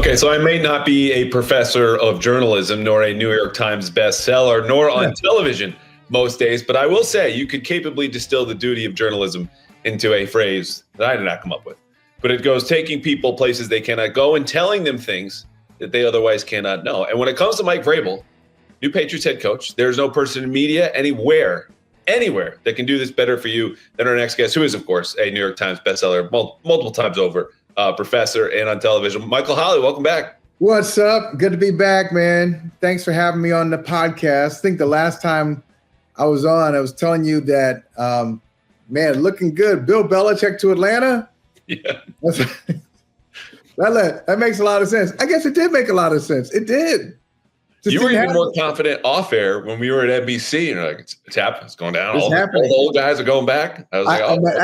Okay, so I may not be a professor of journalism, nor a New York Times bestseller, nor on television most days, but I will say you could capably distill the duty of journalism into a phrase that I did not come up with. But it goes taking people places they cannot go and telling them things that they otherwise cannot know. And when it comes to Mike Vrabel, new Patriots head coach, there's no person in media anywhere that can do this better for you than our next guest, who is, of course, a New York Times bestseller multiple times over. Professor and on television. Michael Holley, welcome back. What's up? Good to be back, man. Thanks for having me on the podcast. I think the last time I was on, I was telling you that, man, looking good. Bill Belichick to Atlanta. Yeah. That makes a lot of sense. I guess it did make a lot of sense. It did. You were even more confident off air when we were at NBC. You're like, it's happening. It's going down. All the old guys are going back. I was like, okay.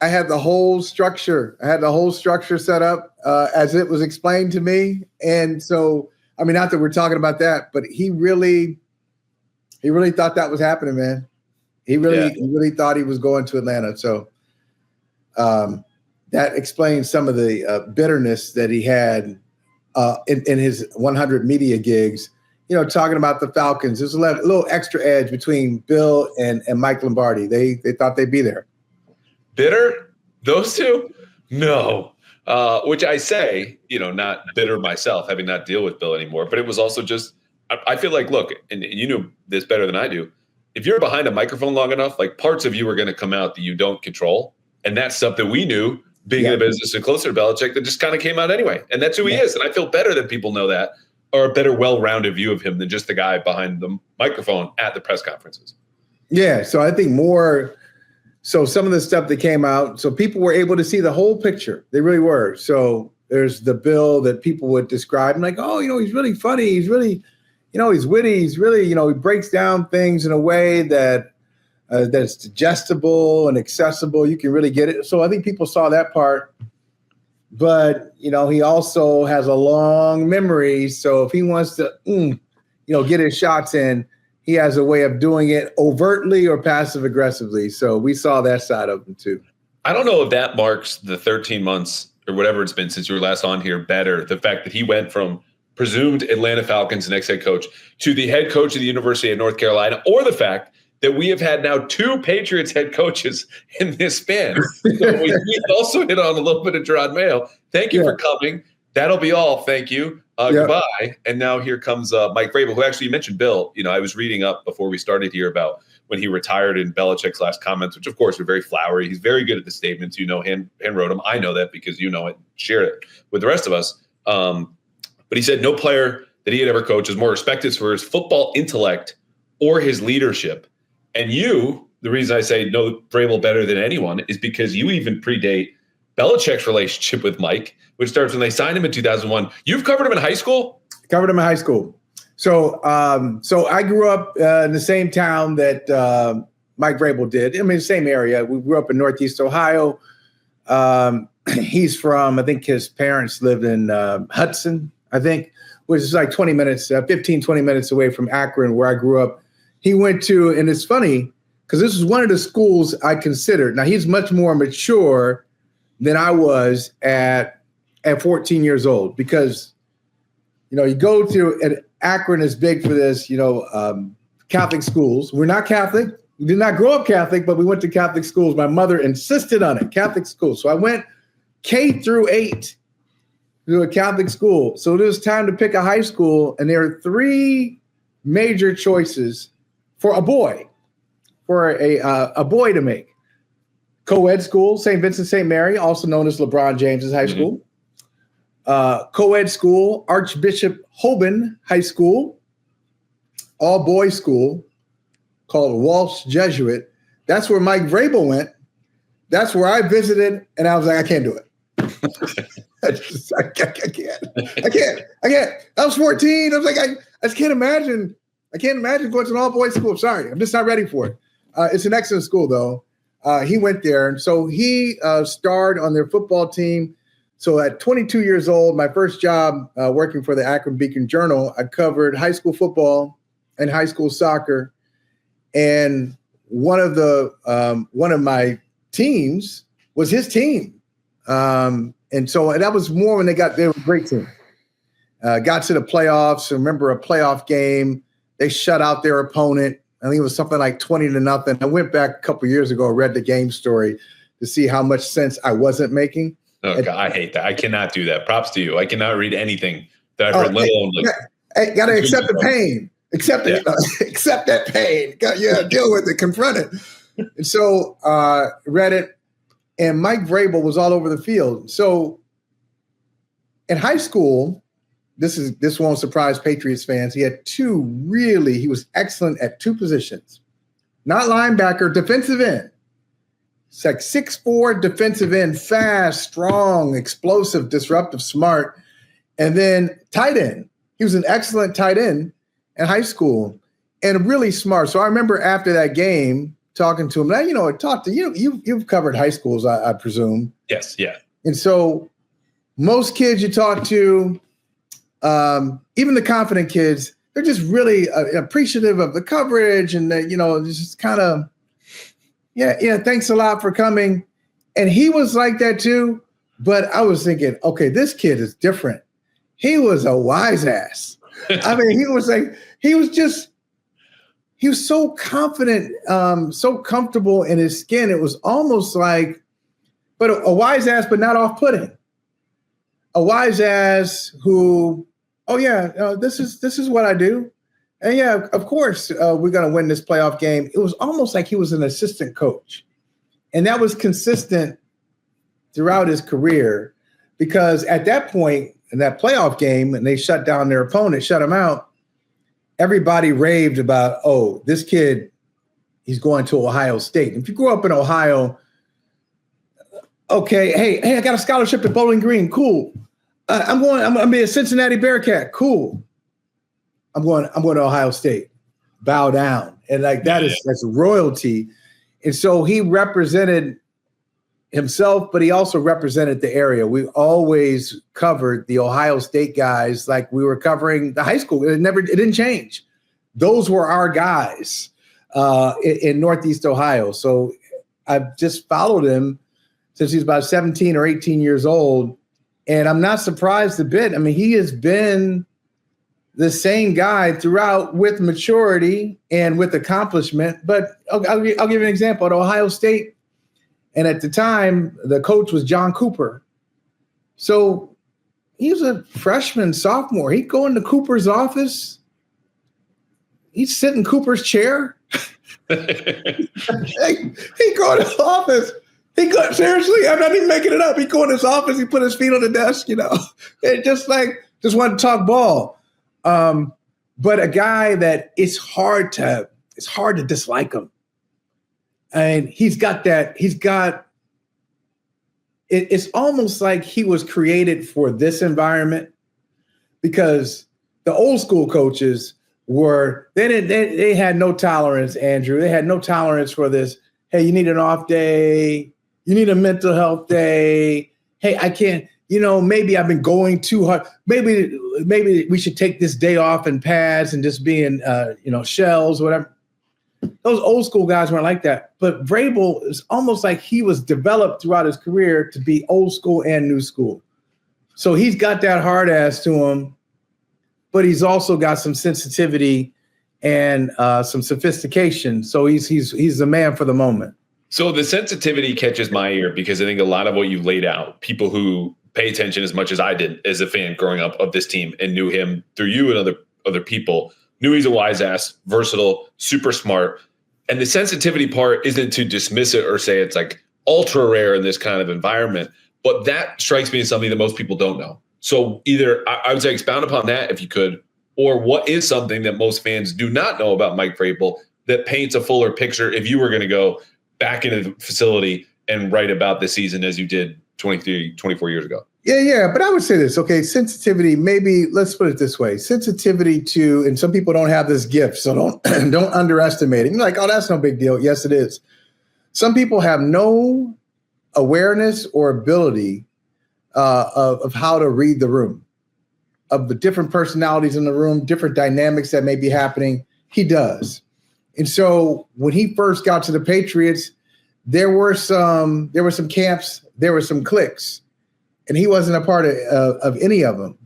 I had the whole structure. I had the whole structure set up as it was explained to me. And so, I mean, not that we're talking about that, but he really thought that was happening, man. He really thought he was going to Atlanta. So that explains some of the bitterness that he had in his 100 media gigs, talking about the Falcons. There's a little extra edge between Bill and Mike Lombardi. They thought they'd be there. Bitter? Those two? No. Which I say, not bitter myself, having not deal with Bill anymore. But it was also just, I feel like, look, and you know this better than I do. If you're behind a microphone long enough, like parts of you are going to come out that you don't control. And that's stuff that we knew being in the business and closer to Belichick that just kind of came out anyway. And that's who he is. And I feel better that people know that, or a better, well-rounded view of him than just the guy behind the microphone at the press conferences. Yeah. So I think more. So some of the stuff that came out, so people were able to see the whole picture. They really were. So there's the Bill that people would describe like, oh, he's really funny. He's really, he's witty. He's really, he breaks down things in a way that that's digestible and accessible. You can really get it. So I think people saw that part. But, he also has a long memory. So if he wants to, get his shots in, he has a way of doing it overtly or passive aggressively. So we saw that side of him too. I don't know if that marks the 13 months or whatever it's been since you were last on here better. The fact that he went from presumed Atlanta Falcons next head coach to the head coach of the University of North Carolina, or the fact that we have had now 2 Patriots head coaches in this span. So we also hit on a little bit of Jerod Mayo. Thank you for coming. That'll be all. Thank you. Goodbye. And now here comes Mike Vrabel, who actually, you mentioned Bill. I was reading up before we started here about when he retired in Belichick's last comments, which of course were very flowery. He's very good at the statements. Hand wrote them. I know that because you know it. Shared it with the rest of us. But he said no player that he had ever coached is more respected for his football intellect or his leadership. And the reason I say know Vrabel better than anyone is because you even predate Belichick's relationship with Mike, which starts when they signed him in 2001. You've covered him in high school? Covered him in high school. So I grew up in the same town that Mike Vrabel did. I mean, the same area. We grew up in Northeast Ohio. He's from, I think his parents lived in Hudson, I think, which is like 20 minutes away from Akron, where I grew up. He went to, and it's funny, because this is one of the schools I considered. Now, he's much more mature than I was at 14 years old, because, you go to, and Akron is big for this, Catholic schools. We're not Catholic. We did not grow up Catholic, but we went to Catholic schools. My mother insisted on it, Catholic schools. So I went K through 8 to a Catholic school. So it was time to pick a high school, and there are 3 major choices for a boy, a boy to make. Co-ed school, St. Vincent St. Mary, also known as LeBron James's high school. Co-ed school, Archbishop Hoban High School, all boys school called Walsh Jesuit. That's where Mike Vrabel went. That's where I visited, and I was like, I can't do it. I can't. I was 14. I was like, I just can't imagine. I can't imagine going to an all boys school. Sorry, I'm just not ready for it. It's an excellent school, though. He went there. And so he starred on their football team. So at 22 years old, my first job working for the Akron Beacon Journal, I covered high school football and high school soccer. And one of my teams was his team. And so that was more when they were a great team. Got to the playoffs. I remember a playoff game. They shut out their opponent. I think it was something like 20-0. I went back a couple of years ago, read the game story to see how much sense I wasn't making. Oh, God, I hate that. I cannot do that. Props to you. I cannot read anything that I've read, let alone like. Got to accept the pain. Accept it. Accept that pain. Deal with it. Confront it. And so read it, and Mike Vrabel was all over the field. So in high school, this won't surprise Patriots fans. He was excellent at two positions, not linebacker, defensive end. It's like 6'4" defensive end, fast, strong, explosive, disruptive, smart. And then tight end. He was an excellent tight end in high school and really smart. So I remember after that game talking to him. Now, you've covered high schools, I presume. Yes, yeah. And so most kids you talk to, even the confident kids, they're just really appreciative of the coverage and just kind of, thanks a lot for coming. And he was like that too. But I was thinking, okay, this kid is different. He was a wise ass. I mean, he was so confident, so comfortable in his skin. It was almost like, but a wise ass, but not off-putting. A wise ass who, this is what I do. And yeah, of course, we're going to win this playoff game. It was almost like he was an assistant coach. And that was consistent throughout his career because at that point in that playoff game, and they shut down their opponent, shut him out, everybody raved about, this kid, he's going to Ohio State. If you grew up in Ohio, okay, hey, I got a scholarship at Bowling Green. Cool. I'm going to be a Cincinnati Bearcat. Cool. I'm going to Ohio State. Bow down. And like that's royalty. And so he represented himself, but he also represented the area. We always covered the Ohio State guys like we were covering the high school. It didn't change. Those were our guys in Northeast Ohio. So I've just followed him since he's about 17 or 18 years old. And I'm not surprised a bit. I mean, he has been the same guy throughout with maturity and with accomplishment. But I'll give you an example. At Ohio State, and at the time, the coach was John Cooper. So he was a freshman, sophomore. He'd go into Cooper's office. He'd sit in Cooper's chair. He'd go to the office. Seriously, I'm not even making it up. He'd go in his office. He'd put his feet on the desk, and just wanted to talk ball. But a guy that it's hard to dislike him. And it's almost like he was created for this environment because the old school coaches they had no tolerance, Andrew. They had no tolerance for this. Hey, you need an off day. You need a mental health day. Hey, I can't, maybe I've been going too hard. Maybe we should take this day off and pads and just be in, shells, whatever. Those old school guys weren't like that. But Vrabel is almost like he was developed throughout his career to be old school and new school. So he's got that hard ass to him, but he's also got some sensitivity and some sophistication. So he's the man for the moment. So the sensitivity catches my ear because I think a lot of what you laid out, people who pay attention as much as I did as a fan growing up of this team and knew him through you and other people, knew he's a wise ass, versatile, super smart. And the sensitivity part isn't to dismiss it or say it's like ultra rare in this kind of environment, but that strikes me as something that most people don't know. So either I would say expound upon that if you could, or what is something that most fans do not know about Mike Vrabel that paints a fuller picture if you were going to go back into the facility and write about the season as you did 24 years ago. Yeah. But I would say this, okay, sensitivity, maybe let's put it this way, sensitivity to, and some people don't have this gift, so don't underestimate it. You're like, oh, that's no big deal. Yes, it is. Some people have no awareness or ability of how to read the room, of the different personalities in the room, different dynamics that may be happening. He does. And so when he first got to the Patriots, there were some camps, there were some cliques. and he wasn't a part of any of them.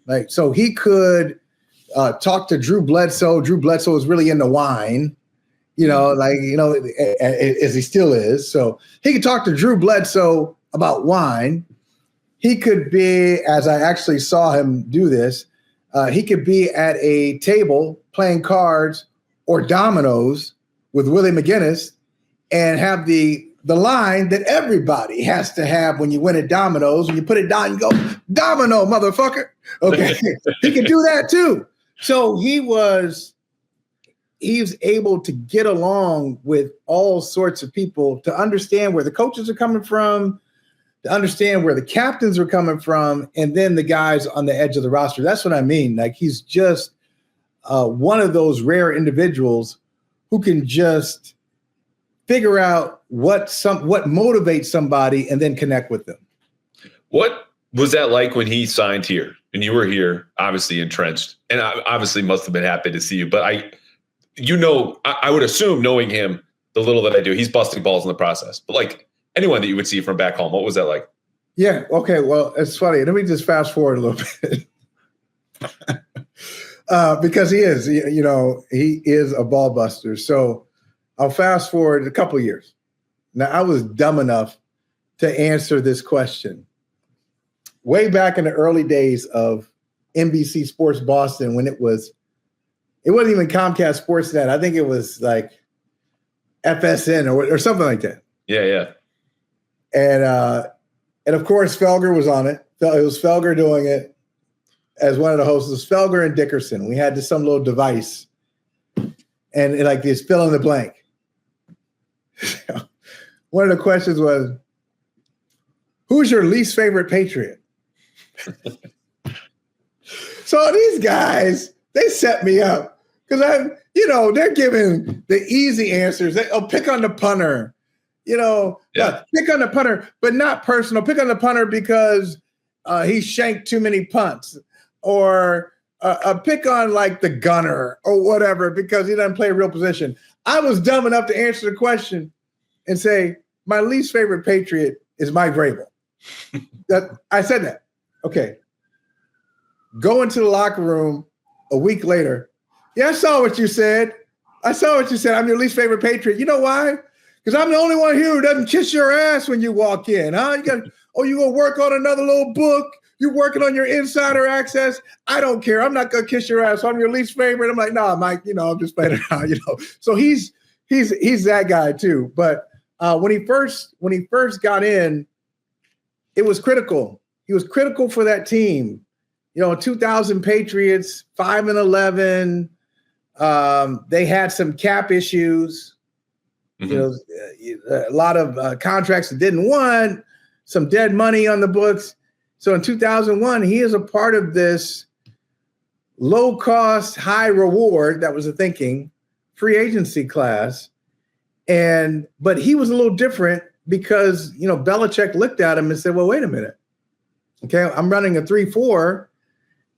Like, so he could talk to Drew Bledsoe. Drew Bledsoe was really into wine, as he still is. So he could talk to Drew Bledsoe about wine. He could be, as I actually saw him do this, he could be at a table playing cards or dominoes with Willie McGinnis and have the line that everybody has to have when you win at dominoes. When you put it down, you go, domino, motherfucker. Okay. He could do that too. So he was able to get along with all sorts of people, to understand where the coaches are coming from, to understand where the captains are coming from, and then the guys on the edge of the roster. That's what I mean. Like, he's just one of those rare individuals who can just figure out what motivates somebody and then connect with them. What was that like when he signed here and you were here, obviously entrenched, and I obviously must have been happy to see you, but I would assume, knowing him, the little that I do, he's busting balls in the process, but like anyone that you would see from back home, what was that like? Yeah. Okay. Well, it's funny. Let me just fast forward a little bit. Because he is a ball buster. So I'll fast forward a couple of years. Now, I was dumb enough to answer this question way back in the early days of NBC Sports Boston, when it wasn't even Comcast Sportsnet. I think it was like FSN or something like that. Yeah. And of course, Felger was on it. It was Felger doing it as one of the hosts. It was Felger and Dickerson. We had some little device, and like this fill in the blank. One of the questions was, who's your least favorite Patriot? So these guys, they set me up because they're giving the easy answers. Pick on the punter, pick on the punter, but not personal. Pick on the punter because he shanked too many punts, or pick on like the gunner or whatever because he doesn't play a real position. I was dumb enough to answer the question and say, my least favorite Patriot is Mike Vrabel. I said that. Okay. Go into the locker room a week later. Yeah, I saw what you said. I'm your least favorite Patriot. You know why? Because I'm the only one here who doesn't kiss your ass when you walk in, huh? You going to work on another little book? You're working on your insider access? I don't care. I'm not going to kiss your ass. So I'm your least favorite. I'm like, nah, Mike, I'm just playing around, So he's that guy too. But when he first got in, it was critical. He was critical for that team. 2000 Patriots, 5-11. They had some cap issues. A lot of contracts that didn't want, some dead money on the books. So in 2001, he is a part of this low cost, high reward, that was the thinking, free agency class. But he was a little different because, Belichick looked at him and said, well, wait a minute. Okay, I'm running a 3-4,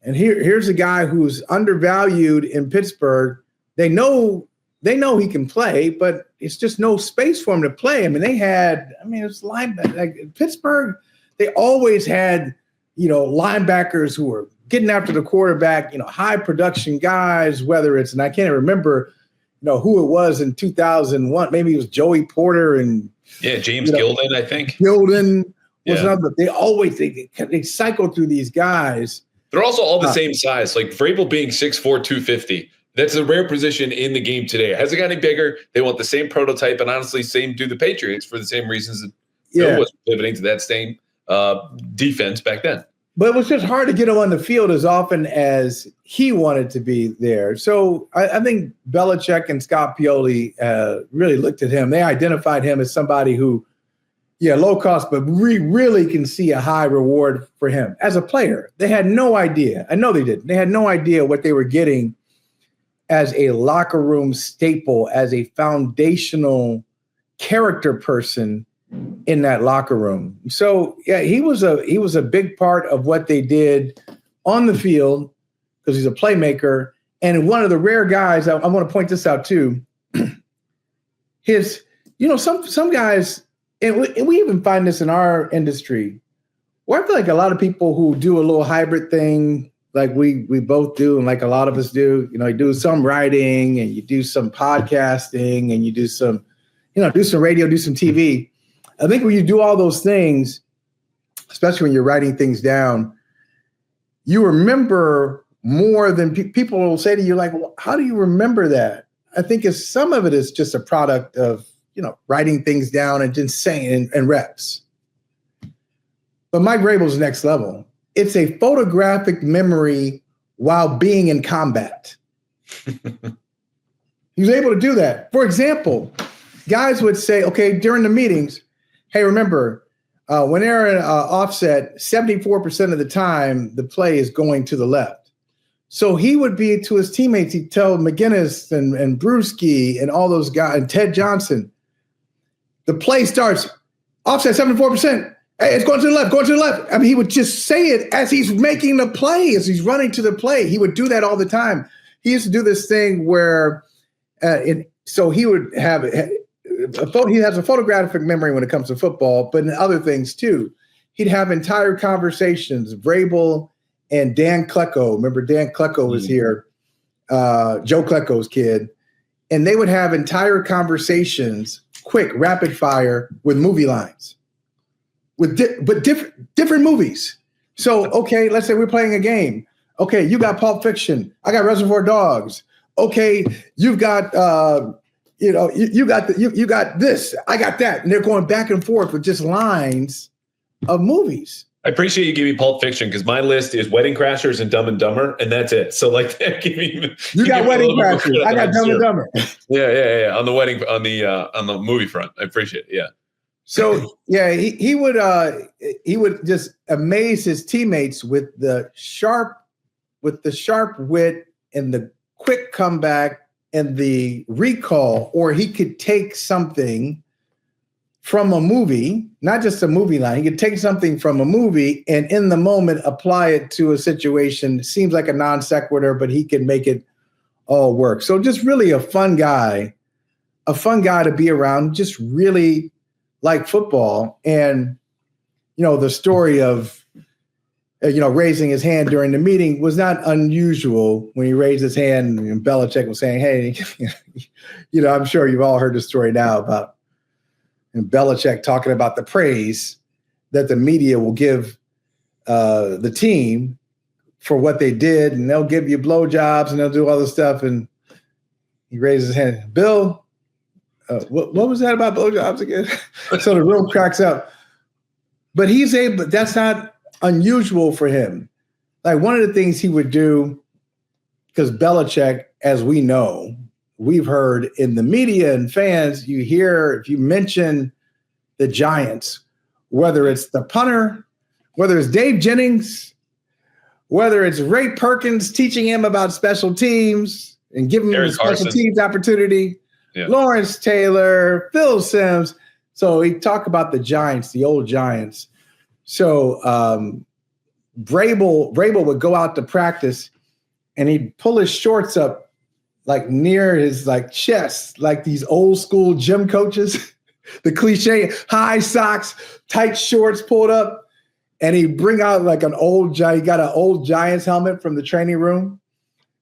and here's a guy who's undervalued in Pittsburgh. They know he can play, but it's just no space for him to play. It's linebacker. Like Pittsburgh, they always had, linebackers who were getting after the quarterback, high production guys, whether it's, and I can't remember, who it was in 2001. Maybe it was Joey Porter and James Gilden, I think. Gilden was another. They always they cycle through these guys. They're also all the same size. Like Vrabel being 6'4", 250. That's a rare position in the game today. It hasn't got any bigger. They want the same prototype, and honestly, same do the Patriots for the same reasons that Phil was pivoting to that same defense back then. But it was just hard to get him on the field as often as he wanted to be there. So I think Belichick and Scott Pioli really looked at him. They identified him as somebody who, low cost, but we really can see a high reward for him as a player. They had no idea. I know they didn't. They had no idea what they were getting as a locker room staple, as a foundational character person in that locker room. So he was a big part of what they did on the field because he's a playmaker and one of the rare guys. I want to point this out too. Some guys, and we even find this in our industry, Well, I feel like a lot of people who do a little hybrid thing, like we both do, and like a lot of us do, you do some writing and you do some podcasting and you do some, do some radio, do some TV. I think when you do all those things, especially when you're writing things down, you remember more than people will say to you, like, well, how do you remember that? I think some of it is just a product of, writing things down and just saying and reps. But Mike Vrabel's next level. It's a photographic memory while being in combat. He was able to do that. For example, guys would say, okay, during the meetings, hey, remember, when they're in offset, 74% of the time, the play is going to the left. So he would be to his teammates, he'd tell McGinnis and Brewski and all those guys, and Ted Johnson, the play starts, offset 74%. Hey, it's going to the left, going to the left. I mean, he would just say it as he's making the play, as he's running to the play. He would do that all the time. He used to do this thing where, so he would have, he has a photographic memory when it comes to football, but in other things too. He'd have entire conversations, Vrabel and Dan Klecko. Remember, Dan Klecko was here, Joe Klecko's kid. And they would have entire conversations, quick, rapid fire, with movie lines. But different movies. So, okay, let's say we're playing a game. Okay, you got Pulp Fiction. I got Reservoir Dogs. Okay, you've got you got this. I got that. And they're going back and forth with just lines of movies. I appreciate you giving me Pulp Fiction because my list is Wedding Crashers and Dumb and Dumber, and that's it. So like, you got Wedding Crashers. I got Dumb and Dumber. Yeah. On the movie front, I appreciate it. Yeah. So yeah, he would just amaze his teammates with the sharp wit and the quick comeback and the recall, or he could take something from a movie, not just a movie line. He could take something from a movie and in the moment apply it to a situation. It seems like a non sequitur, but he can make it all work. So just really a fun guy to be around, just really like football. And, the story of, raising his hand during the meeting was not unusual. When he raised his hand and Belichick was saying, hey, I'm sure you've all heard the story now about Belichick talking about the praise that the media will give the team for what they did. And they'll give you blowjobs and they'll do all this stuff. And he raises his hand, Bill, what was that about blowjobs again? So the room cracks up. But that's not unusual for him. Like one of the things he would do, because Belichick, as we know, we've heard in the media and fans, you hear if you mention the Giants, whether it's the punter, whether it's Dave Jennings, whether it's Ray Perkins teaching him about special teams and giving him a special teams opportunity, Lawrence Taylor, Phil Simms. So he talked about the Giants, the old Giants. So Vrabel would go out to practice and he'd pull his shorts up like near his chest, like these old school gym coaches, the cliche high socks, tight shorts pulled up. And he'd bring out he got an old Giants helmet from the training room.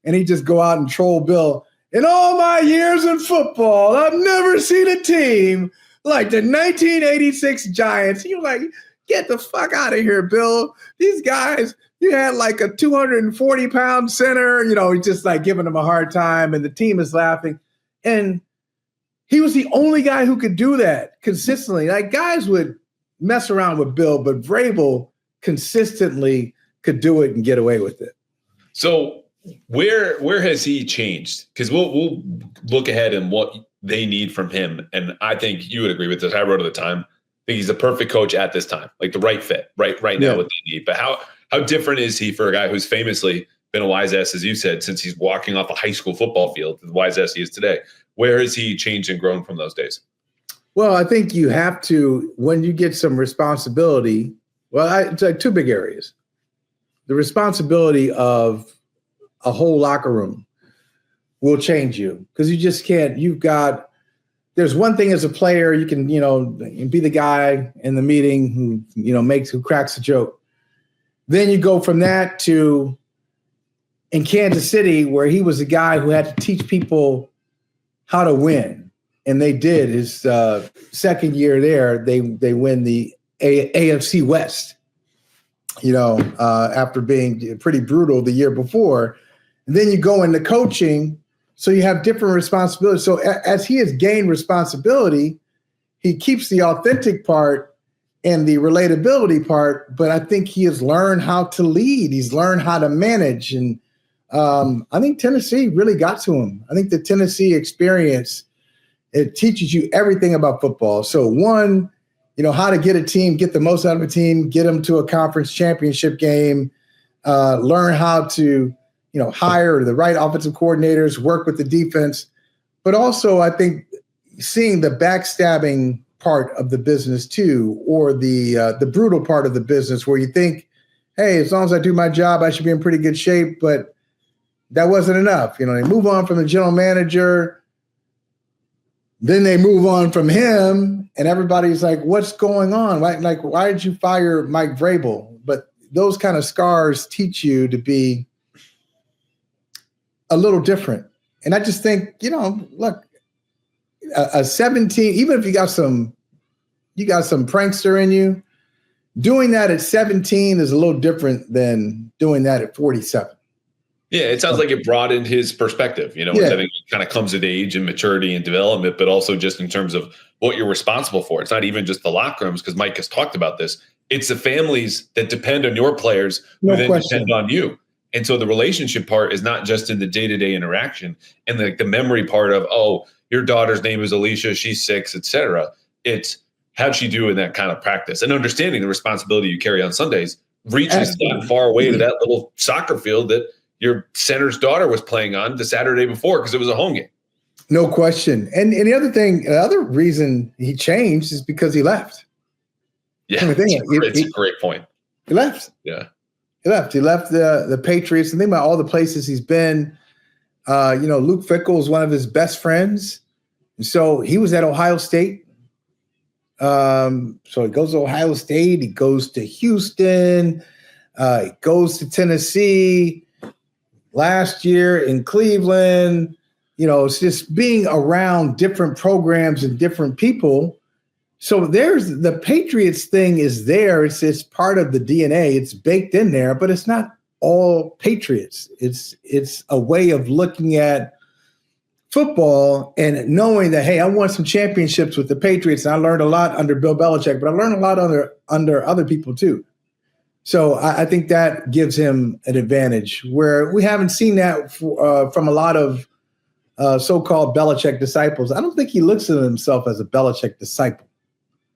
And he'd just go out and troll Bill. In all my years in football, I've never seen a team like the 1986 Giants. He was like, get the fuck out of here, Bill. These guys, you had like a 240-pound center, he's just giving them a hard time, and the team is laughing. And he was the only guy who could do that consistently. Like guys would mess around with Bill, but Vrabel consistently could do it and get away with it. So where has he changed? Because we'll look ahead and what they need from him. And I think you would agree with this. I wrote at the time, I think he's the perfect coach at this time, like the right fit, right now what they need. But how different is he for a guy who's famously been a wise ass, as you said, since he's walking off a high school football field, the wise ass he is today? Where has he changed and grown from those days? Well, I think you have to, when you get some responsibility, it's like two big areas. The responsibility of a whole locker room will change you because you just can't. There's one thing as a player, you can, be the guy in the meeting who cracks a joke. Then you go from that to in Kansas City, where he was a guy who had to teach people how to win. And they did. His second year there, they win the AFC West, after being pretty brutal the year before. And then you go into coaching, so you have different responsibilities. So as he has gained responsibility, he keeps the authentic part and the relatability part, but I think he has learned how to lead. He's learned how to manage. And I think Tennessee really got to him. I think the Tennessee experience, it teaches you everything about football. So one, how to get a team, get the most out of a team, get them to a conference championship game, learn how to, hire the right offensive coordinators, work with the defense. But also, I think seeing the backstabbing part of the business too, or the brutal part of the business, where you think, hey, as long as I do my job, I should be in pretty good shape. But that wasn't enough. They move on from the general manager. Then they move on from him, and everybody's like, what's going on? Why did you fire Mike Vrabel? But those kind of scars teach you to be a little different. And I just think, look, a 17, even if you got some prankster in you, doing that at 17 is a little different than doing that at 47. Yeah, it sounds like it broadened his perspective, I think it kind of comes with age and maturity and development, but also just in terms of what you're responsible for. It's not even just the locker rooms, because Mike has talked about this. It's the families that depend on your players who then depend on you. And so the relationship part is not just in the day-to-day interaction and the memory part of, oh, your daughter's name is Alicia, she's 6, etc. It's how'd she do in that kind of practice, and understanding the responsibility you carry on Sundays reaches that far away to that little soccer field that your center's daughter was playing on the Saturday before because it was a home game. No question. And the other reason he changed is because he left. Yeah, it's a great point. He left. Yeah. He left. He left the Patriots. And think about all the places he's been. Luke Fickell is one of his best friends. And so he was at Ohio State. So he goes to Ohio State. He goes to Houston. He goes to Tennessee. Last year in Cleveland, it's just being around different programs and different people. So there's the Patriots thing is there. It's part of the DNA. It's baked in there, but it's not all Patriots. It's a way of looking at football and knowing that, hey, I won some championships with the Patriots, and I learned a lot under Bill Belichick, but I learned a lot under other people too. So I think that gives him an advantage where we haven't seen that from a lot of so-called Belichick disciples. I don't think he looks at himself as a Belichick disciple.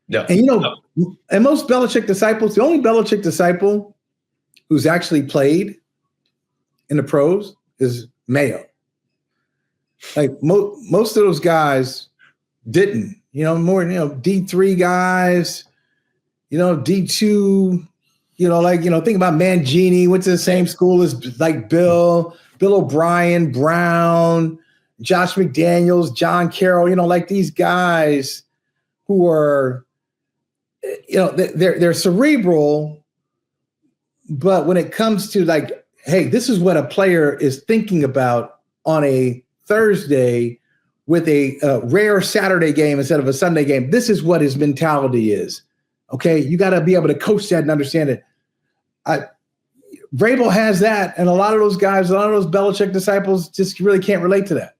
No. And, and most Belichick disciples, the only Belichick disciple who's actually played in the pros is Mayo. Like most of those guys didn't, more, D3 guys, D2, think about Mangini, went to the same school as like Bill O'Brien, Brown, Josh McDaniels, John Carroll, like these guys who are, they're cerebral, but when it comes to like, hey, this is what a player is thinking about on a Thursday with a rare Saturday game instead of a Sunday game. This is what his mentality is. Okay, you got to be able to coach that and understand it. Vrabel has that, and a lot of those guys, a lot of those Belichick disciples just really can't relate to that.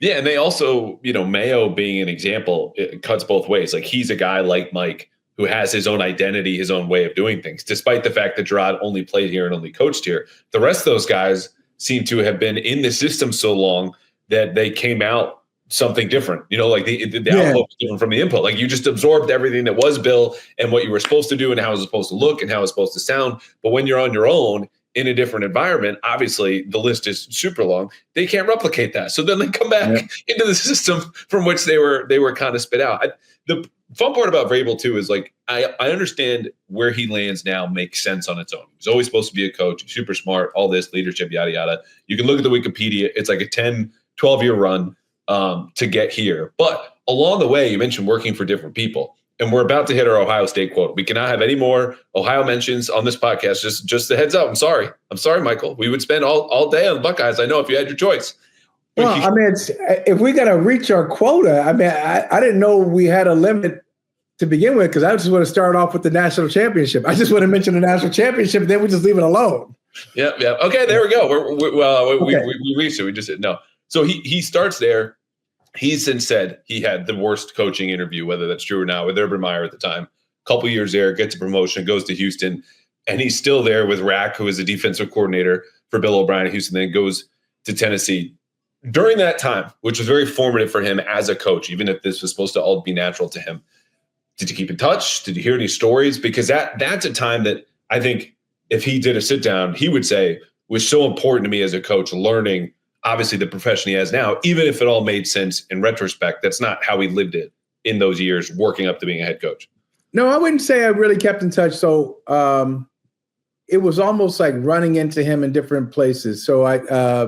Yeah, and they also, Mayo being an example, it cuts both ways. Like he's a guy like Mike who has his own identity, his own way of doing things, despite the fact that Jerod only played here and only coached here. The rest of those guys seem to have been in the system so long that they came out something different, like the output was different from the input. Like you just absorbed everything that was Bill and what you were supposed to do and how it was supposed to look and how it was supposed to sound. But when you're on your own in a different environment, obviously the list is super long. They can't replicate that. So then they come back into the system from which they were kind of spit out. The fun part about Vrabel too is like, I understand where he lands now makes sense on its own. He's always supposed to be a coach, super smart, all this leadership, yada, yada. You can look at the Wikipedia. It's like a 10, 12-year run to get here. But along the way, you mentioned working for different people. and we're about to hit our Ohio State quote. We cannot have any more Ohio mentions on this podcast. Just a heads up. I'm sorry, Michael. We would spend all day on the Buckeyes. I know if you had your choice. Well, I mean, if we're going to reach our quota, I mean, I didn't know we had a limit to begin with, because I just want to start off with the national championship. I just want to mention the national championship, then we just leave it alone. Yeah. Okay, there we go. We reached it. We just said no. So he starts there. He's since said he had the worst coaching interview, whether that's true or not, with Urban Meyer at the time. A couple years there, gets a promotion, goes to Houston, and he's still there with Rack, who is the defensive coordinator for Bill O'Brien at Houston, then goes to Tennessee. During that time, which was very formative for him as a coach, even if this was supposed to all be natural to him, did you keep in touch? Did you hear any stories? Because that's a time that I think if he did a sit down, he would say was so important to me as a coach, learning obviously the profession he has now, even if it all made sense in retrospect. That's not how he lived it in those years working up to being a head coach. No, I wouldn't say I really kept in touch. So it was almost like running into him in different places. So I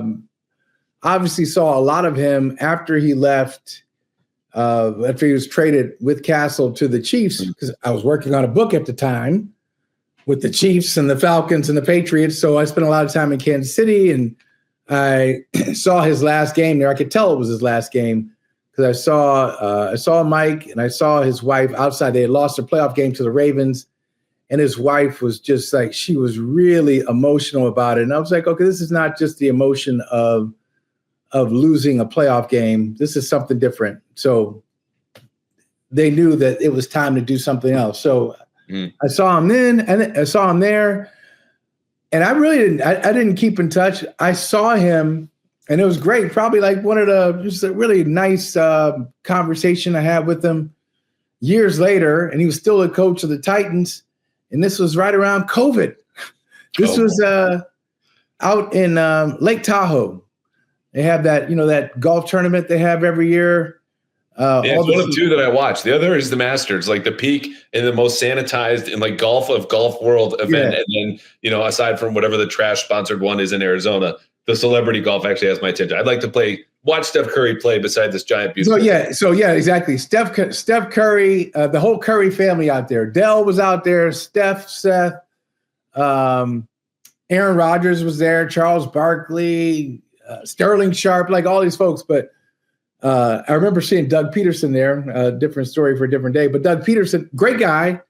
obviously saw a lot of him after he left. After he was traded with Castle to the Chiefs, because I was working on a book at the time with the Chiefs and the Falcons and the Patriots. So I spent a lot of time in Kansas City, and I saw his last game there. I could tell it was his last game because I saw Mike and I saw his wife outside. They had lost their playoff game to the Ravens, and his wife was just like, she was really emotional about it. And I was like, okay, this is not just the emotion of losing a playoff game. This is something different. So they knew that it was time to do something else. So I saw him then, and I saw him there, and I didn't keep in touch. I saw him, and it was great. Probably like just a really nice conversation I had with him years later, and he was still a coach of the Titans. And this was right around COVID. This was out in Lake Tahoe. They have that golf tournament they have every year. It's one of two that I watch. The other is the Masters, like the peak and the most sanitized in like golf world event. Yeah. And then, aside from whatever the trash sponsored one is in Arizona, the celebrity golf actually has my attention. I'd like to watch Steph Curry play beside this giant beautiful. So exactly. Steph Curry, the whole Curry family out there. Dell was out there, Steph, Seth, Aaron Rodgers was there, Charles Barkley, Sterling Sharp, like all these folks. But I remember seeing Doug Peterson there, a different story for a different day. But Doug Peterson, great guy.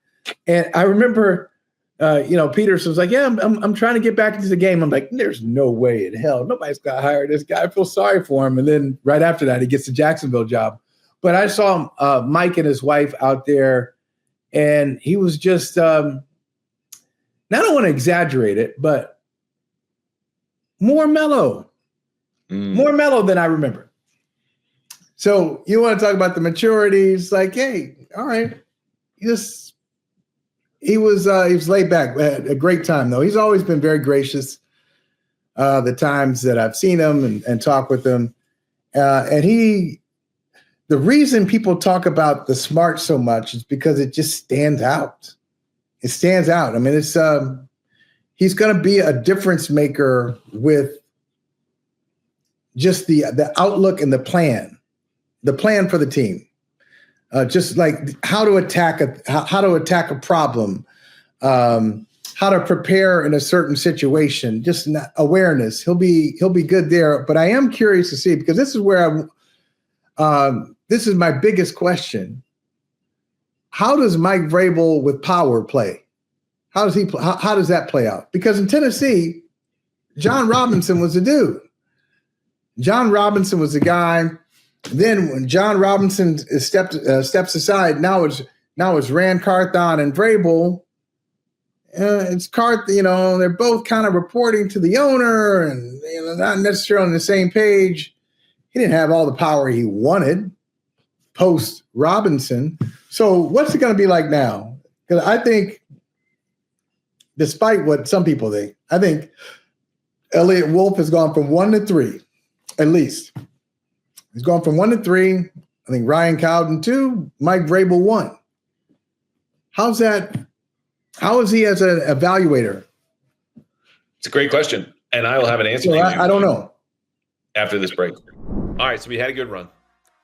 And I remember, Peterson was like, yeah, I'm trying to get back into the game. I'm like, there's no way in hell. Nobody's got to hire this guy. I feel sorry for him. And then right after that, he gets the Jacksonville job. But I saw Mike and his wife out there, and he was just, now I don't want to exaggerate it, but more mellow. More mellow than I remember. So you want to talk about the maturity? It's like, hey, all right. He was laid back. Had a great time, though. He's always been very gracious the times that I've seen him and talked with him. And the reason people talk about the smart so much is because it just stands out. It stands out. I mean, it's he's going to be a difference maker with just the outlook and the plan for the team, just like how to attack a problem, how to prepare in a certain situation, just awareness. He'll be good there. But I am curious to see, because this is where this is my biggest question. How does Mike Vrabel with power play? How does that play out? Because in Tennessee, John Robinson was the dude. John Robinson was the guy. Then when John Robinson steps aside, now it's Rand Carthon and Vrabel. It's they're both kind of reporting to the owner and not necessarily on the same page. He didn't have all the power he wanted post Robinson. So what's it going to be like now? Because I think, despite what some people think, I think Elliott Wolf has gone from 1 to 3, at least. He's gone from 1 to 3. I think Ryan Cowden 2, Mike Vrabel 1. How's that? How is he as an evaluator? It's a great question, and I will have an answer. So I don't know. After this break. All right, so we had a good run.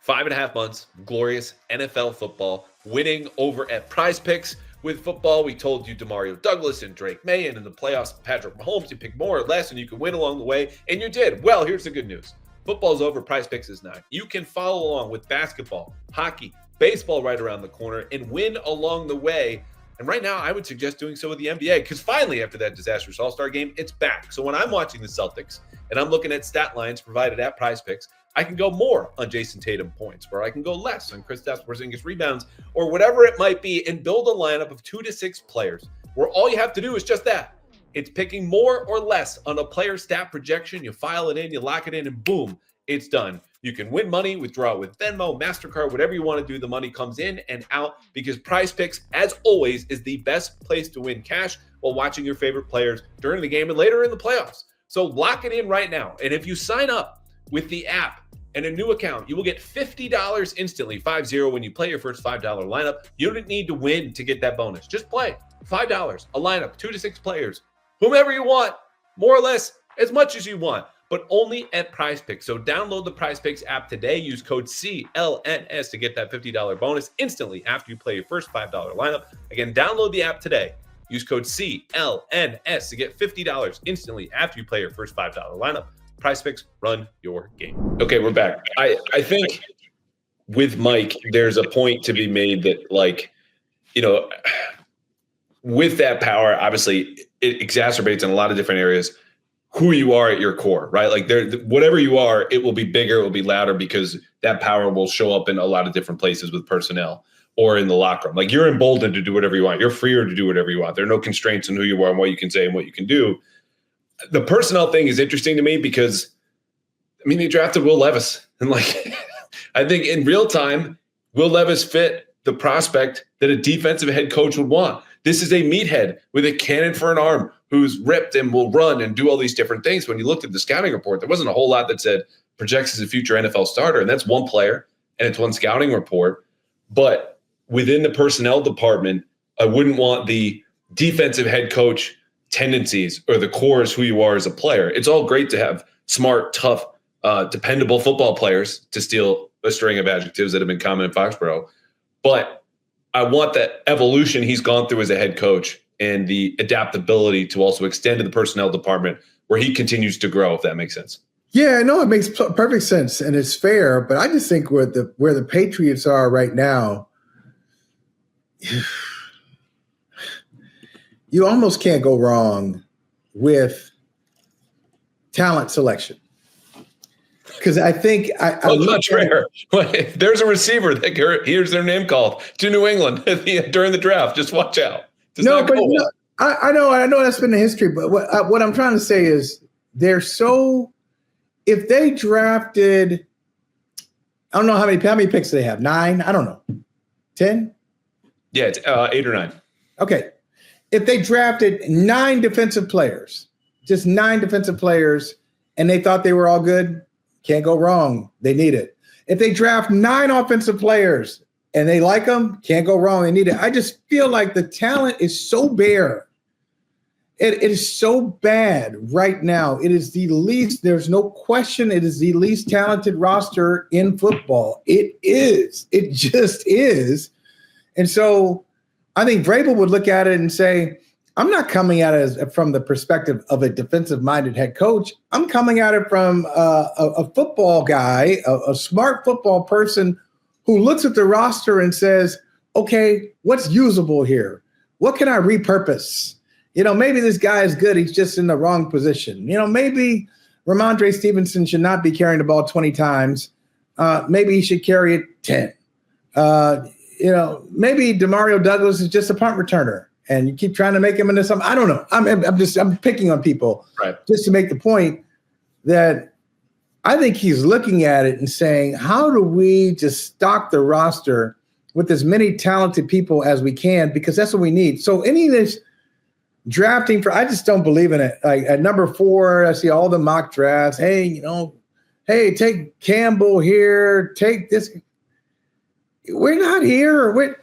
5.5 months, glorious NFL football, winning over at PrizePicks. With football, we told you Demario Douglas and Drake May, and in the playoffs, Patrick Mahomes. You pick more or less, and you can win along the way, and you did. Well, here's the good news. Football's over, PrizePicks is not. You can follow along with basketball, hockey, baseball right around the corner, and win along the way. And right now, I would suggest doing so with the NBA, because finally, after that disastrous All-Star game, it's back. So when I'm watching the Celtics, and I'm looking at stat lines provided at PrizePicks, I can go more on Jason Tatum points, or I can go less on Kristaps Porzingis rebounds, or whatever it might be, and build a lineup of 2 to 6 players, where all you have to do is just that. It's picking more or less on a player stat projection. You file it in, you lock it in, and boom, it's done. You can win money, withdraw with Venmo, MasterCard, whatever you want to do. The money comes in and out because PrizePicks, as always, is the best place to win cash while watching your favorite players during the game and later in the playoffs. So lock it in right now. And if you sign up with the app and a new account, you will get $50 instantly, 50, when you play your first $5 lineup. You don't need to win to get that bonus. Just play. $5, a lineup, 2 to 6 players, whomever you want, more or less, as much as you want, but only at PrizePicks. So download the PrizePicks app today. Use code CLNS to get that $50 bonus instantly after you play your first $5 lineup. Again, download the app today. Use code CLNS to get $50 instantly after you play your first $5 lineup. PrizePicks, run your game. Okay, we're back. I think with Mike, there's a point to be made that, like, with that power, obviously, it exacerbates in a lot of different areas who you are at your core, right? Like, whatever you are, it will be bigger, it will be louder, because that power will show up in a lot of different places with personnel or in the locker room. Like, you're emboldened to do whatever you want. You're freer to do whatever you want. There are no constraints on who you are and what you can say and what you can do. The personnel thing is interesting to me because, they drafted Will Levis. And, like, I think in real time, Will Levis fit the prospect that a defensive head coach would want. This is a meathead with a cannon for an arm who's ripped and will run and do all these different things. When you looked at the scouting report, there wasn't a whole lot that said projects as a future NFL starter. And that's one player, and it's one scouting report. But within the personnel department, I wouldn't want the defensive head coach tendencies or the core is who you are as a player. It's all great to have smart, tough, dependable football players, to steal a string of adjectives that have been common in Foxboro. But I want that evolution he's gone through as a head coach and the adaptability to also extend to the personnel department where he continues to grow, if that makes sense. Yeah, no, it makes perfect sense, and it's fair. But I just think where the Patriots are right now, you almost can't go wrong with talent selection. Because I think much rare. If there's a receiver that hears their name called to New England during the draft, just watch out. I know that's been the history, but what I'm trying to say is they're so. If they drafted, I don't know how many picks they have. 9? I don't know. 10? Yeah, it's 8 or 9. Okay. If they drafted 9 defensive players, just 9 defensive players, and they thought they were all good, can't go wrong. They need it. If they draft 9 offensive players and they like them, can't go wrong. They need it. I just feel like the talent is so bare. It is so bad right now. It is the least, there's no question, it is the least talented roster in football. It is. It just is. And so I think Vrabel would look at it and say, I'm not coming at it from the perspective of a defensive-minded head coach. I'm coming at it from a football guy, a smart football person who looks at the roster and says, okay, what's usable here? What can I repurpose? Maybe this guy is good. He's just in the wrong position. Maybe Ramondre Stevenson should not be carrying the ball 20 times. Maybe he should carry it 10. Maybe Demario Douglas is just a punt returner, and you keep trying to make him into something. I don't know. I'm picking on people, right, just to make the point that I think he's looking at it and saying, how do we just stock the roster with as many talented people as we can? Because that's what we need. So any of this drafting I just don't believe in it. Like at number 4, I see all the mock drafts. Hey, hey, take Campbell here, take this. We're not here.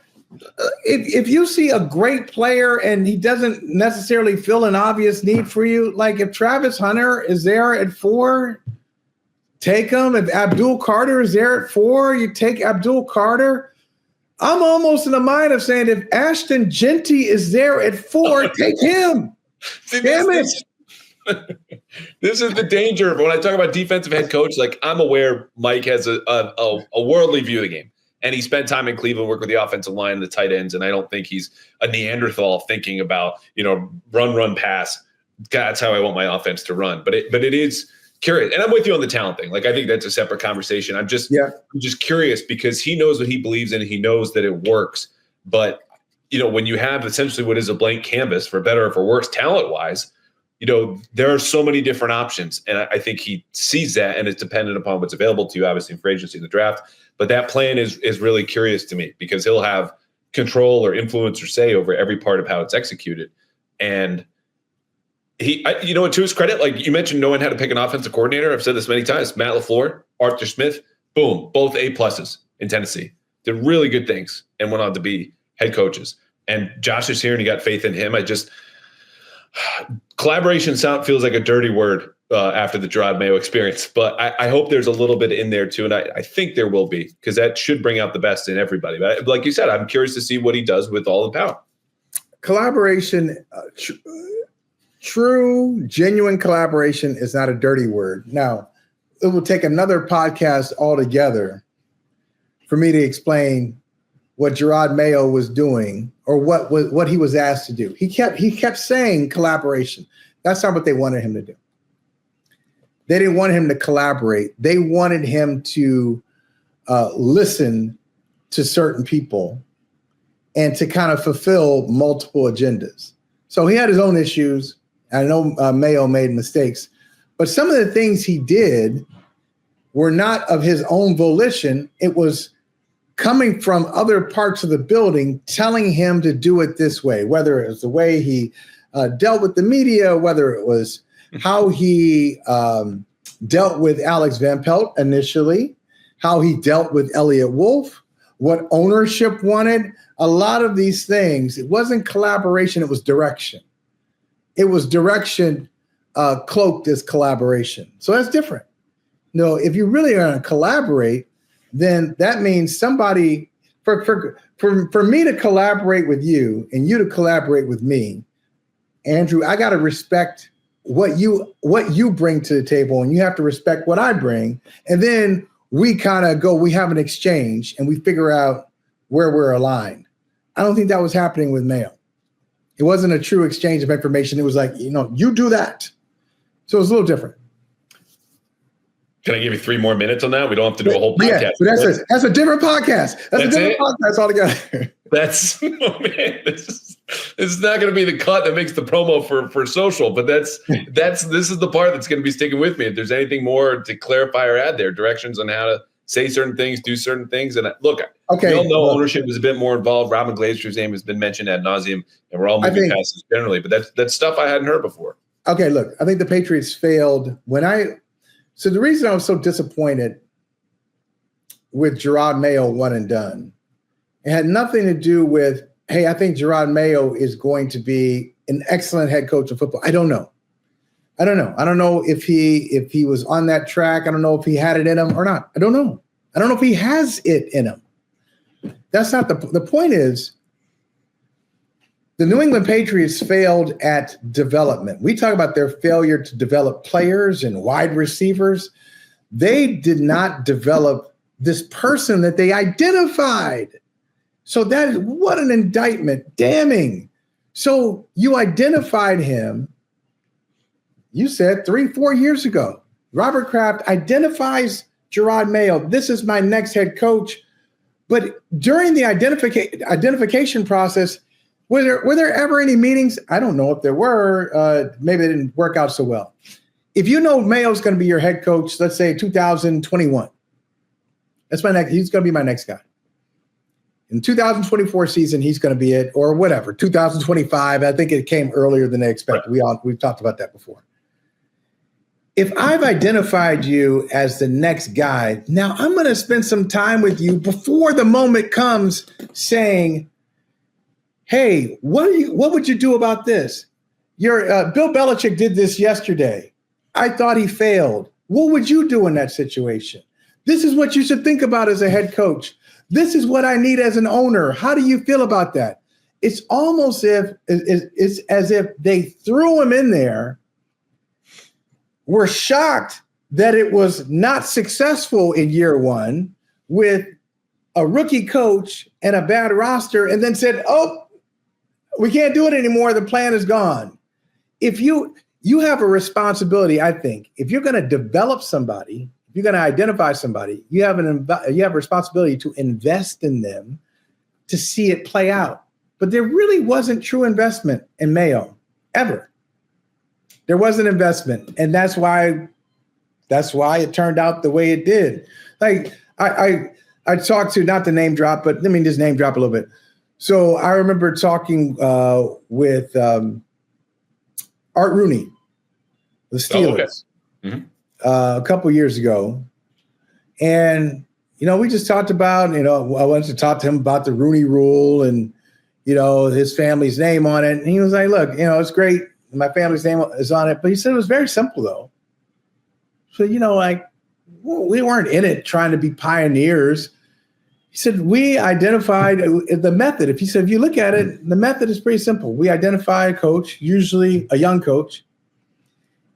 If you see a great player and he doesn't necessarily fill an obvious need for you, like if Travis Hunter is there at 4, take him. If Abdul Carter is there at 4, you take Abdul Carter. I'm almost in the mind of saying if Ashton Genty is there at 4, take him. See, Damn it. This is the danger of when I talk about defensive head coach. Like, I'm aware Mike has a worldly view of the game, and he spent time in Cleveland, worked with the offensive line and the tight ends. And I don't think he's a Neanderthal thinking about, run, pass. That's how I want my offense to run. But it is curious, and I'm with you on the talent thing. Like, I think that's a separate conversation. I'm just curious because he knows what he believes in. He knows that it works. But when you have essentially what is a blank canvas, for better or for worse, talent wise, there are so many different options, and I think he sees that, and it's dependent upon what's available to you, obviously in free agency and the draft. But that plan is really curious to me because he'll have control or influence or say over every part of how it's executed. And to his credit, like you mentioned, knowing how to pick an offensive coordinator. I've said this many times. Matt LaFleur, Arthur Smith, boom, both A+ in Tennessee. Did really good things and went on to be head coaches. And Josh is here, and you got faith in him. Collaboration feels like a dirty word after the Jerod Mayo experience, but I hope there's a little bit in there too, and I think there will be because that should bring out the best in everybody. But like you said, I'm curious to see what he does with all the power. Collaboration. True, genuine collaboration is not a dirty word. Now, it will take another podcast altogether for me to explain what Jerod Mayo was doing or what he was asked to do. He kept saying collaboration. That's not what they wanted him to do. They didn't want him to collaborate. They wanted him to listen to certain people and to kind of fulfill multiple agendas. So he had his own issues. I know Mayo made mistakes, but some of the things he did were not of his own volition. It was coming from other parts of the building telling him to do it this way, whether it was the way he dealt with the media, whether it was how he dealt with Alex Van Pelt initially, how he dealt with Elliott Wolf, what ownership wanted. A lot of these things, it wasn't collaboration, it was direction. It was direction cloaked as collaboration. So that's different. If you really are going to collaborate, then that means somebody, for me to collaborate with you and you to collaborate with me, Andrew, I got to respect what you bring to the table, and you have to respect what I bring. And then we kind of we have an exchange and we figure out where we're aligned. I don't think that was happening with Mayo. It wasn't a true exchange of information. It was like, you do that. So it was a little different. Can I give you 3 more minutes on that? We don't have to do a whole podcast. Yeah, but that's a different podcast. That's a different podcast altogether. This is not going to be the cut that makes the promo for social, but this is the part that's going to be sticking with me. If there's anything more to clarify or add there, directions on how to say certain things, do certain things. And look, we all know ownership is a bit more involved. Robin Glazer's name has been mentioned ad nauseum, and we're all moving past this generally, but that's stuff I hadn't heard before. Okay, look, I think the Patriots failed so the reason I was so disappointed with Jerod Mayo one and done, it had nothing to do with, hey, I think Jerod Mayo is going to be an excellent head coach of football. I don't know. I don't know if he was on that track. I don't know if he had it in him or not. I don't know. I don't know if he has it in him. That's not the point is the New England Patriots failed at development. We talk about their failure to develop players and wide receivers. They did not develop this person that they identified. So what an indictment. Damning. So you identified him. You said 3-4 years ago, Robert Kraft identifies Jerod Mayo. This is my next head coach. But during the identification process, were there ever any meetings? I don't know if there were. Maybe they didn't work out so well. If you know Mayo's going to be your head coach, let's say 2021, he's going to be my next guy. In 2024 season, he's going to be it, or whatever. 2025, I think it came earlier than they expected. We've talked about that before. If I've identified you as the next guy, now I'm going to spend some time with you before the moment comes saying, hey, what would you do about this? Bill Belichick did this yesterday. I thought he failed. What would you do in that situation? This is what you should think about as a head coach. This is what I need as an owner. How do you feel about that? It's almost it's as if they threw him in there, were shocked that it was not successful in year one with a rookie coach and a bad roster, and then said, oh, we can't do it anymore. The plan is gone. If you have a responsibility, I think, if you're going to develop somebody, if you're going to identify somebody, you have a responsibility to invest in them to see it play out. But there really wasn't true investment in Mayo, ever. There wasn't investment, and that's why it turned out the way it did. Like I talked to, not the name drop, but let me just name drop a little bit. So I remember talking with Art Rooney, the Steelers, a couple years ago, and we just talked about, I wanted to talk to him about the Rooney Rule and his family's name on it, and he was like, "Look, it's great. My family's name is on it," but he said it was very simple though. So we weren't in it trying to be pioneers. He said, we identified the method. If you look at it, the method is pretty simple. We identify a coach, usually a young coach,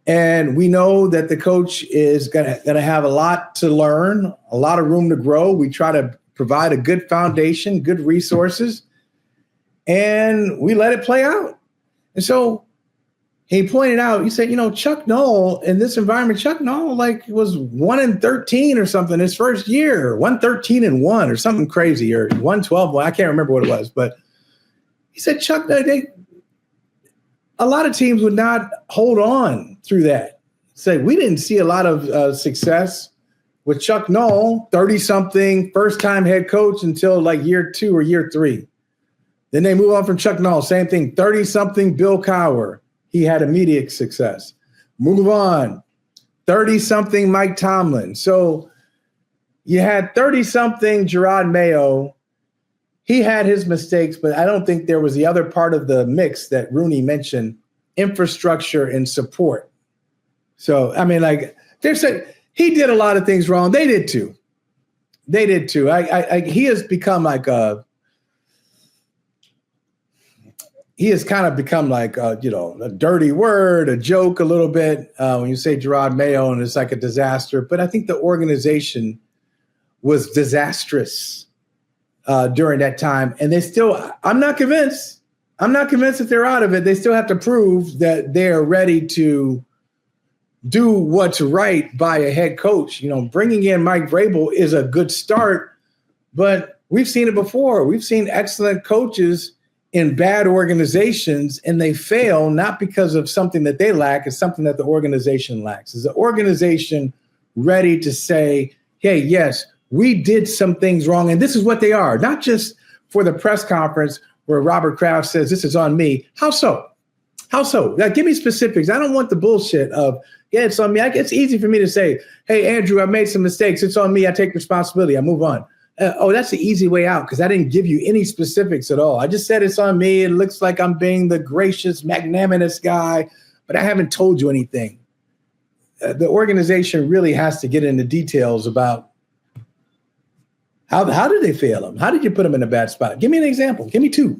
and we know that the coach is gonna have a lot to learn, a lot of room to grow. We try to provide a good foundation, good resources, and we let it play out. And so he pointed out, he said, Chuck Noll, in this environment, Chuck Noll was 1-13 or something his first year, 1-13-1 or something crazy, or 1-12. I can't remember what it was, but he said, Chuck, a lot of teams would not hold on through that. Say, we didn't see a lot of success with Chuck Noll, 30-something, first-time head coach until year 2 or year 3. Then they move on from Chuck Noll, same thing, 30-something Bill Cowher. He had immediate success. Move on. 30-something Mike Tomlin. So you had 30-something Jerod Mayo. He had his mistakes, but I don't think there was the other part of the mix that Rooney mentioned, infrastructure and support. So, they're saying he did a lot of things wrong. They did too. He has become he has kind of become a dirty word, a joke a little bit when you say Jerod Mayo, and it's like a disaster. But I think the organization was disastrous during that time. And I'm not convinced that they're out of it. They still have to prove that they're ready to do what's right by a head coach. Bringing in Mike Vrabel is a good start, but we've seen it before. We've seen excellent coaches in bad organizations, and they fail not because of something that they lack, it's something that the organization lacks. Is the organization ready to say, hey, yes, we did some things wrong, and this is what they are, not just for the press conference where Robert Kraft says, this is on me. How so? Give me specifics. I don't want the bullshit of, yeah, it's on me. It's easy for me to say, hey, Andrew, I made some mistakes. It's on me. I take responsibility. I move on. That's the easy way out because I didn't give you any specifics at all. I just said it's on me. It looks like I'm being the gracious, magnanimous guy, but I haven't told you anything. The organization really has to get into details about how did they fail him? How did you put him in a bad spot? Give me an example. Give me 2.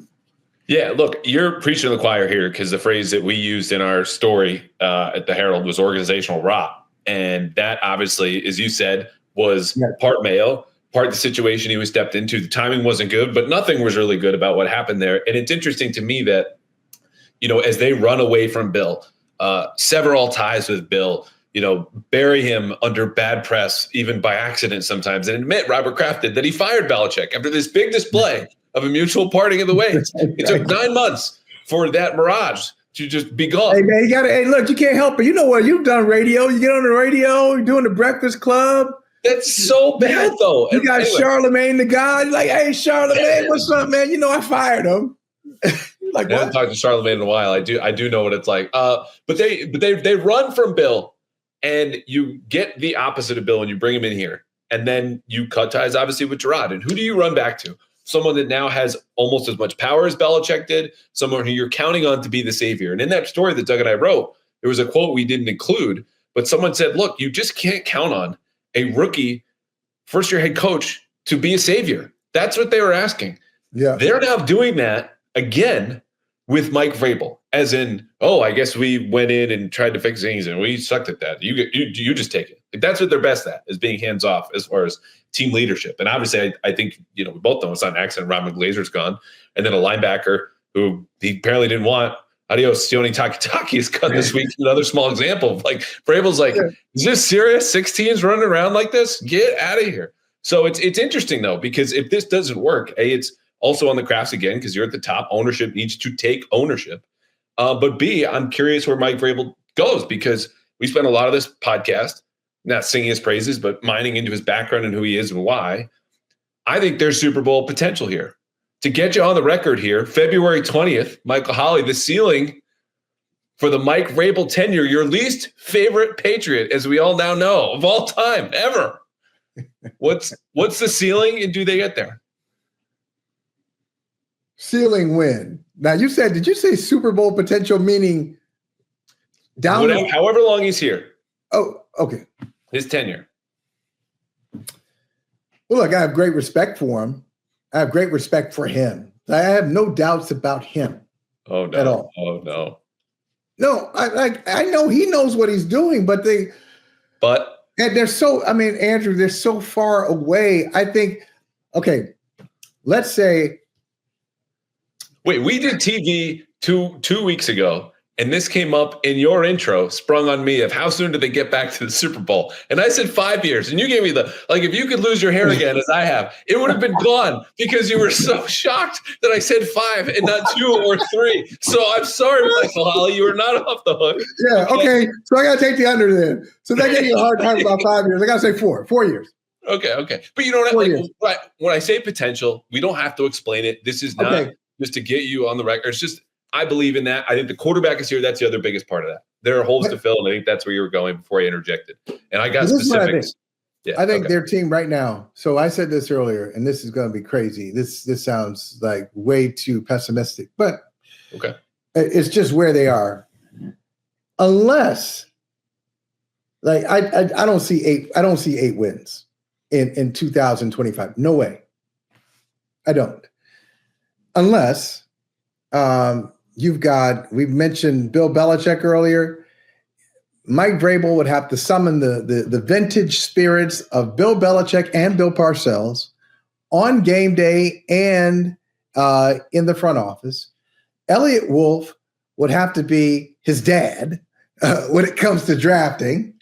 Yeah, look, you're preaching to the choir here because the phrase that we used in our story at the Herald was organizational rot. And that obviously, as you said, was part Mayo, part of the situation he was stepped into. The timing wasn't good, but nothing was really good about what happened there. And it's interesting to me that, as they run away from Bill, sever all ties with Bill, bury him under bad press, even by accident sometimes, and admit Robert Kraft did that he fired Belichick after this big display of a mutual parting of the ways. It took 9 months for that mirage to just be gone. Hey, man, look, you can't help it. You know what? You've done radio. You get on the radio, you're doing the Breakfast Club. That's so bad, though. You got Charlemagne the guy. You're like, hey, Charlemagne, what's up, man? I fired him. Like, I haven't talked to Charlemagne in a while. I do know what it's like. But they run from Bill, and you get the opposite of Bill, and you bring him in here, and then you cut ties, obviously, with Jerod. And who do you run back to? Someone that now has almost as much power as Belichick did, someone who you're counting on to be the savior. And in that story that Doug and I wrote, there was a quote we didn't include, but someone said, look, you just can't count on a rookie first-year head coach to be a savior. That's what they were asking. Yeah. They're now doing that again with Mike Vrabel, as in, oh, I guess we went in and tried to fix things and we sucked at that. You just take it. Like, that's what they're best at, is being hands off as far as team leadership. And obviously, I think, we both know it's not an accident. Ron McGlazer's gone. And then a linebacker who he apparently didn't want. Adios, Sione Takitaki is cut this week. Another small example of like Vrabel's like, is this serious? 6 teams running around like this? Get out of here. So it's interesting though, because if this doesn't work, it's also on the Crafts again, because you're at the top. Ownership needs to take ownership. But B, I'm curious where Mike Vrabel goes, because we spent a lot of this podcast not singing his praises, but mining into his background and who he is and why. I think there's Super Bowl potential here. To get you on the record here, February 20th, Michael Holley, the ceiling for the Mike Vrabel tenure, your least favorite Patriot, as we all now know, of all time, ever. What's the ceiling, and do they get there? Ceiling win. Now did you say Super Bowl potential, meaning down? However long he's here. Oh, okay. His tenure. Well, look, I have great respect for him. I have great respect for him. I have no doubts about him. Oh no! At all. Oh no! No, I know he knows what he's doing, but they're so. I mean, Andrew, they're so far away. I think. Okay, let's say. Wait, we did TV two weeks ago, and this came up in your intro, sprung on me, of how soon did they get back to the Super Bowl? And I said 5 years, and you gave me if you could lose your hair again, as I have, it would have been gone, because you were so shocked that I said 5 and not 2 or 3. So I'm sorry, Michael Holley, you were not off the hook. Yeah, okay. So I got to take the under then. So they gave you a hard time about 5 years. I got to say 4 years. Okay. But you don't have when I say potential, we don't have to explain it. This is not just to get you on the record. It's just, I believe in that. I think the quarterback is here. That's the other biggest part of that. There are holes to fill, and I think that's where you were going before I interjected. And I got specifics. I think their team right now. So I said this earlier, and this is going to be crazy. This sounds like way too pessimistic, but it's just where they are. Unless, I don't see 8. I don't see 8 wins in 2025. No way. I don't. Unless. We've mentioned Bill Belichick earlier. Mike Vrabel would have to summon the vintage spirits of Bill Belichick and Bill Parcells on game day and in the front office. Elliott Wolf would have to be his dad when it comes to drafting.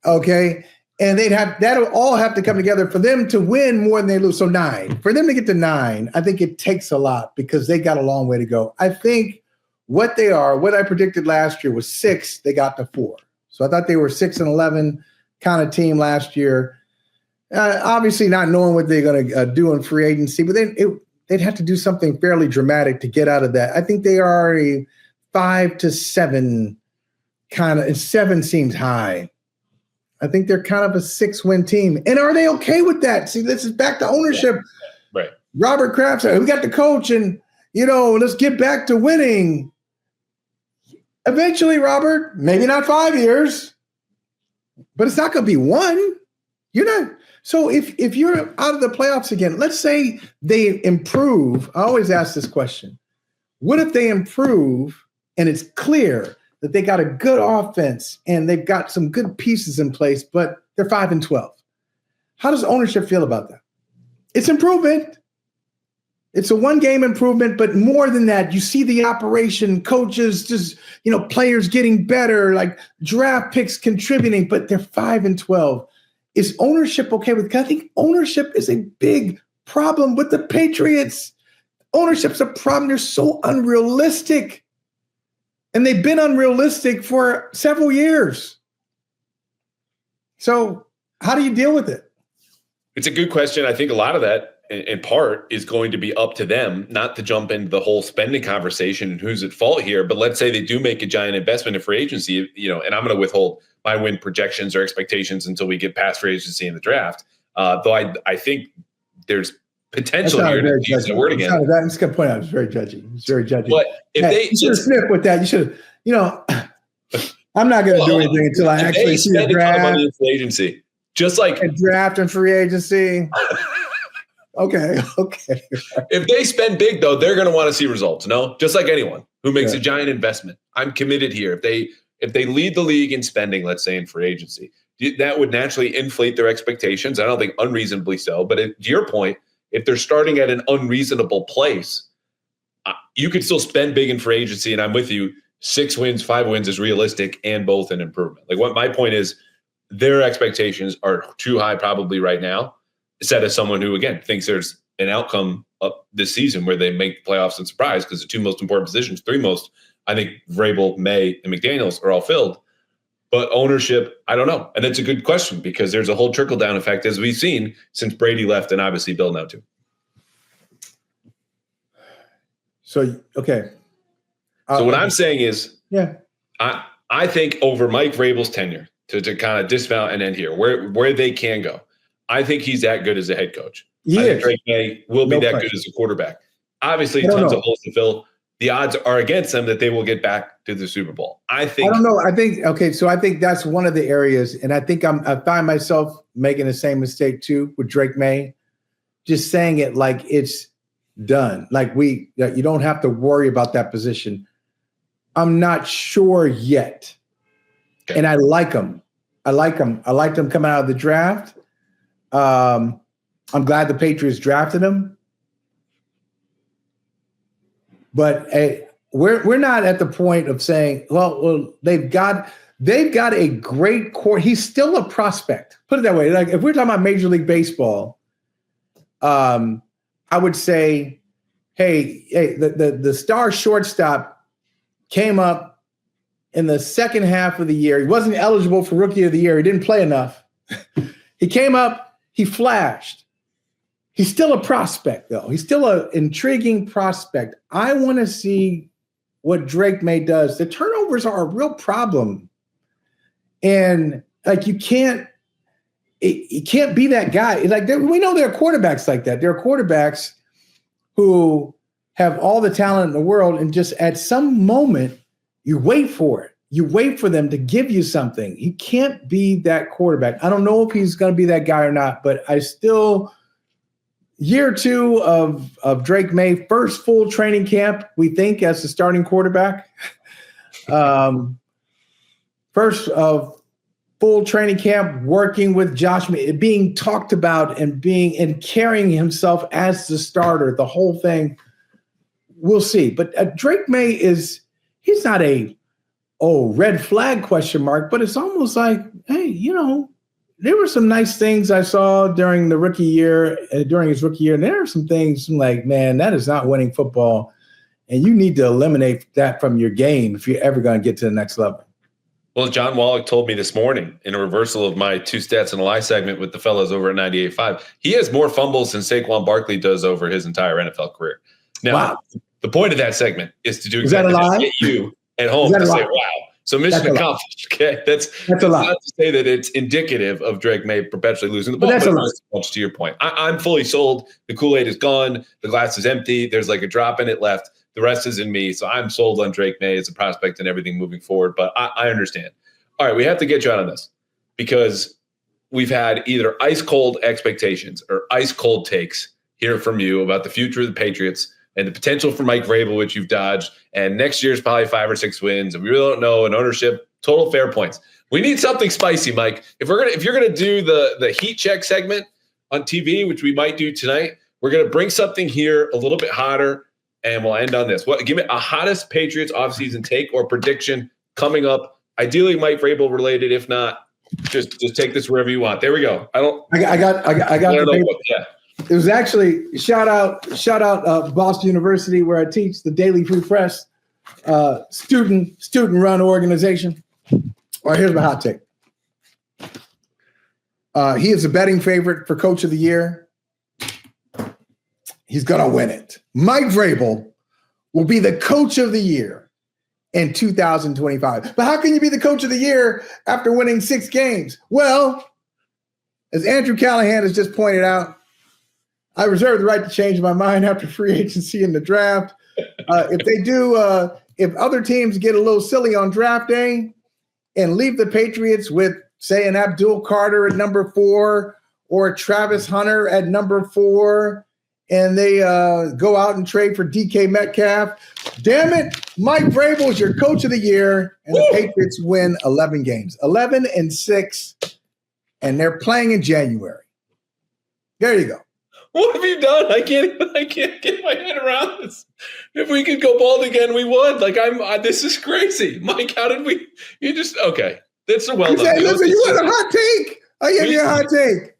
Okay. And that'll all have to come together for them to win more than they lose. So 9. For them to get to 9, I think it takes a lot, because they got a long way to go. I think what I predicted last year was 6, they got to 4. So I thought they were 6-11 kind of team last year. Obviously not knowing what they're going to do in free agency, but they'd have to do something fairly dramatic to get out of that. I think they are a 5-7 kind of, and 7 seems high. I think they're kind of a 6-win team. And are they okay with that? See, this is back to ownership. Yeah. Right. Robert Kraft said, we got the coach, and, let's get back to winning. Eventually, Robert, maybe not 5 years, but it's not going to be 1. You're not. So if you're out of the playoffs again, let's say they improve. I always ask this question. What if they improve and it's clear that they got a good offense and they've got some good pieces in place, but they're 5-12? How does ownership feel about that? It's improvement. It's a 1-game improvement, but more than that, you see the operation, coaches, just, players getting better, like draft picks contributing, but they're 5-12. Is ownership okay with it? I think ownership is a big problem with the Patriots. Ownership's a problem. They're so unrealistic. And they've been unrealistic for several years. So how do you deal with it? It's a good question. I think a lot of that, in part, is going to be up to them, not to jump into the whole spending conversation and who's at fault here. But let's say they do make a giant investment in free agency, and I'm going to withhold my win projections or expectations until we get past free agency in the draft. Though I think there's potential here to use that word again. I'm just going to point out, it's very judgy. It's very judgy. But if you should have sniffed with that. You should have, I'm not going to do anything until I actually see a draft. Money in free agency, just like a draft and free agency. Okay. If they spend big, though, they're going to want to see results. No, just like anyone who makes a giant investment. I'm committed here. If they lead the league in spending, let's say in free agency, that would naturally inflate their expectations. I don't think unreasonably so. But to your point, if they're starting at an unreasonable place, you could still spend big in free agency. And I'm with you. 6 wins, 5 wins is realistic and both an improvement. Like what my point is, their expectations are too high probably right now. Said as someone who, again, thinks there's an outcome up this season where they make the playoffs and surprise because the 2 most important positions, 3 most, I think Vrabel, May, and McDaniels are all filled. But ownership, I don't know. And that's a good question because there's a whole trickle-down effect, as we've seen since Brady left and obviously Bill now too. So, okay. So what I'm saying is, yeah, I think over Mike Vrabel's tenure, to kind of dismount and end here, where they can go, I think he's that good as a head coach. I think Drake May will be that good as a quarterback. Obviously, tons of holes to fill. The odds are against them that they will get back to the Super Bowl. I don't know. I think that's one of the areas, and I think I find myself making the same mistake too with Drake May, just saying it like it's done. Like you don't have to worry about that position. I'm not sure yet. Okay. And I like him. I liked him coming out of the draft. I'm glad the Patriots drafted him, but we're not at the point of saying, well, they've got a great core. He's still a prospect. Put it that way. Like if we're talking about Major League Baseball, I would say, hey, the star shortstop came up in the second half of the year. He wasn't eligible for Rookie of the Year. He didn't play enough. He came up. He flashed. He's still a prospect, though. He's still an intriguing prospect. I want to see what Drake May does. The turnovers are a real problem. And, like, you can't be that guy. Like, we know there are quarterbacks like that. There are quarterbacks who have all the talent in the world, and just at some moment, you wait for it. You wait for them to give you something. He can't be that quarterback. I don't know if he's going to be that guy or not, but I still, year 2 of Drake May, first full training camp, we think, as the starting quarterback. First of full training camp, working with Josh, being talked about and carrying himself as the starter, the whole thing. We'll see. But Drake May he's not a red flag question mark, but it's almost like, hey, there were some nice things I saw during his rookie year, and there are some things like, man, that is not winning football, and you need to eliminate that from your game if you're ever going to get to the next level. Well, John Wallach told me this morning in a reversal of my 2 stats and a lie segment with the fellas over at 98.5, he has more fumbles than Saquon Barkley does over his entire NFL career. Now, The point of that segment is to do exactly that, get you at home to say, wow. So mission accomplished. Okay. That's a lot. Not to say that it's indicative of Drake May perpetually losing the ball, but that's much to your point. I'm fully sold. The Kool-Aid is gone. The glass is empty. There's like a drop in it left. The rest is in me. So I'm sold on Drake May as a prospect and everything moving forward. But I understand. All right, we have to get you out on this because we've had either ice cold expectations or ice cold takes here from you about the future of the Patriots and the potential for Mike Vrabel, which you've dodged. And next year's probably 5 or 6 wins. And we really don't know. And ownership, total fair points. We need something spicy, Mike. If you're gonna do the heat check segment on TV, which we might do tonight, we're gonna bring something here a little bit hotter, and we'll end on this. Give me a hottest Patriots offseason take or prediction coming up. Ideally, Mike Vrabel related. If not, just take this wherever you want. There we go. I got the paper. It was actually shout out Boston University, where I teach, the Daily Free Press, student run organization. All right, here's my hot take. He is a betting favorite for Coach of the Year. He's gonna win it. Mike Vrabel will be the Coach of the Year in 2025. But how can you be the Coach of the Year after winning 6 games? Well, as Andrew Callahan has just pointed out, I reserve the right to change my mind after free agency and the draft. If other teams get a little silly on draft day and leave the Patriots with, say, an Abdul Carter at number 4 or a Travis Hunter at number 4 and they go out and trade for DK Metcalf. Damn it, Mike Vrabel is your coach of the year, and the Patriots win 11 games, 11-6, and they're playing in January. There you go. What have you done? I can't get my head around this. If we could go bald again, we would. This is crazy, Mike. How did we? You just okay. That's a well done. Listen, you want a hot take? I give you a hot take.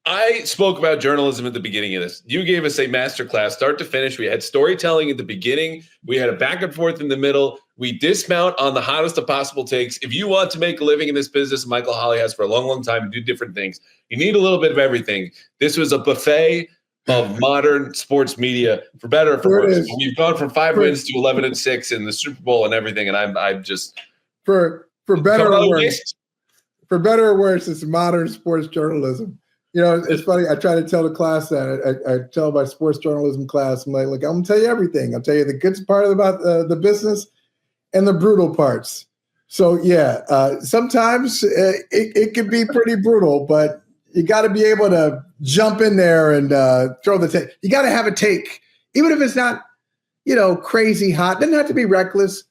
I spoke about journalism at the beginning of this. You gave us a masterclass, start to finish. We had storytelling at the beginning. We had a back and forth in the middle. We dismount on the hottest of possible takes. If you want to make a living in this business, Michael Holley has for a long, long time to do different things. You need a little bit of everything. This was a buffet of modern sports media, for better or for worse. We've gone from 5 wins to 11-6 in the Super Bowl and everything, and I'm just for better or worse. For better or worse, it's modern sports journalism. You know, it's funny. I try to tell the class that I tell my sports journalism class, I'm like, look, I'm going to tell you everything. I'll tell you the good part about the business and the brutal parts. So, yeah, sometimes it can be pretty brutal, but you got to be able to jump in there and throw the take. You got to have a take, even if it's not, crazy hot. It doesn't have to be reckless.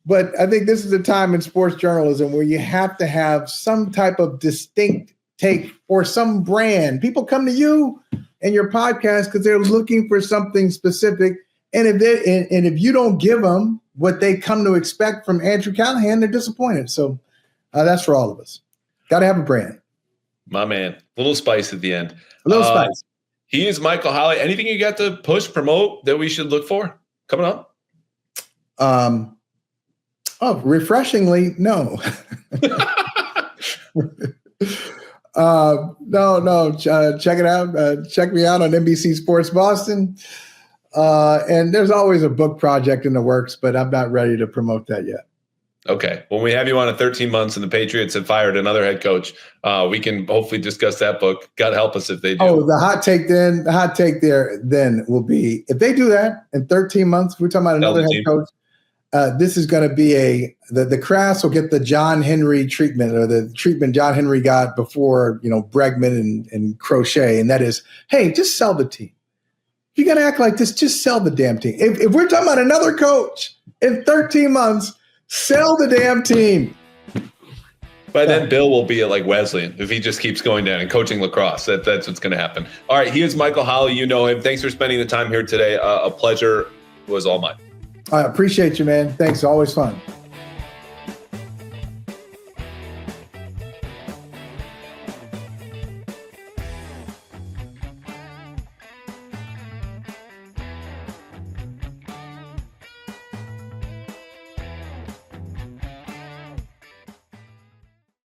But I think this is a time in sports journalism where you have to have some type of distinct take for some brand. People come to you and your podcast because they're looking for something specific. And if you don't give them what they come to expect from Andrew Callahan, they're disappointed. So that's for all of us. Got to have a brand. My man. A little spice at the end. A little spice. He is Michael Holley. Anything you got to push, promote that we should look for coming up? Refreshingly, no. No. Check it out. Check me out on NBC Sports Boston. And there's always a book project in the works, but I'm not ready to promote that yet. Okay. When we have you on at 13 months and the Patriots have fired another head coach, we can hopefully discuss that book. God help us if they do. Oh, the hot take there then will be, if they do that in 13 months, we're talking about another head coach. This is going to be the Crass will get the John Henry treatment, or the treatment John Henry got before, Bregman and Crochet. And that is, hey, just sell the team. If you're going to act like this, just sell the damn team. If we're talking about another coach in 13 months, sell the damn team. By then, Bill will be at like Wesleyan if he just keeps going down and coaching lacrosse. That's what's going to happen. All right. He is Michael Holley. You know him. Thanks for spending the time here today. A pleasure was all mine. I appreciate you, man. Thanks. Always fun.